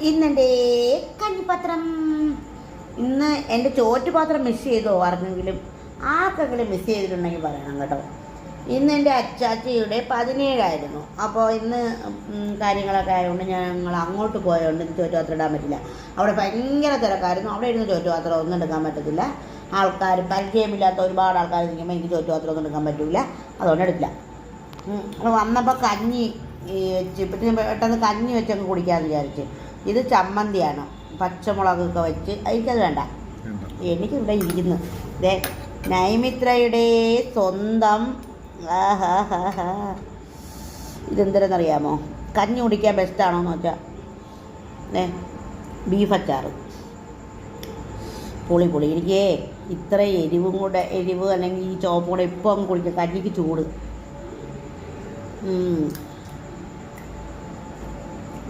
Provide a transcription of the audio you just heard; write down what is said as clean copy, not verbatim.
ഇന്നെൻ്റെ കഞ്ഞിപ്പത്രം. ഇന്ന് എൻ്റെ ചോറ്റുപാത്രം മിസ് ചെയ്തോ ആർക്കെങ്കിലും? ആർക്കെങ്കിലും മിസ് ചെയ്തിട്ടുണ്ടെങ്കിൽ പറയണം കേട്ടോ. ഇന്ന് എൻ്റെ അച്ചാച്ചിയുടെ 17 അപ്പോൾ ഇന്ന് കാര്യങ്ങളൊക്കെ ആയതുകൊണ്ട് ഞങ്ങൾ അങ്ങോട്ട് പോയതുകൊണ്ട് ഇന്ന് ചോറ്റുപാത്രം ഇടാൻ പറ്റില്ല. അവിടെ ഭയങ്കര തിരക്കായിരുന്നു. അവിടെ ഇരുന്ന് ചോറ്റുപാത്രം ഒന്നും എടുക്കാൻ പറ്റത്തില്ല. ആൾക്കാർ പരിചയമില്ലാത്ത ഒരുപാട് ആൾക്കാർ നിൽക്കുമ്പോൾ എനിക്ക് ചോറ്റുപാത്രം ഒന്നും എടുക്കാൻ പറ്റില്ല. അതുകൊണ്ട് എടുക്കില്ല. വന്നപ്പോൾ കഞ്ഞി വെച്ച് പെട്ടെന്ന് കഞ്ഞി വെച്ചങ്ങ് കുടിക്കാമെന്ന് വിചാരിച്ച്. ഇത് ചമ്മന്തിയാണ്, പച്ചമുളകൊക്കെ വെച്ച്. എനിക്കത് വേണ്ട, എനിക്കിവിടെ ഇരിക്കുന്നു. ഇതേ നൈമിത്രയുടെ സ്വന്തം ഇതെന്തിനെന്നറിയാമോ? കഞ്ഞി കുടിക്കാൻ ബെസ്റ്റാണോന്ന് വെച്ചാൽ ബീഫ് അച്ചാറ്. പൊളി. എനിക്ക് ഇത്ര എരിവ് അല്ലെങ്കിൽ ഈ ചോപ്പും കൂടെ ഇപ്പം അങ്ങ് കുടിക്കുക. കഞ്ഞിക്ക് ചൂട്.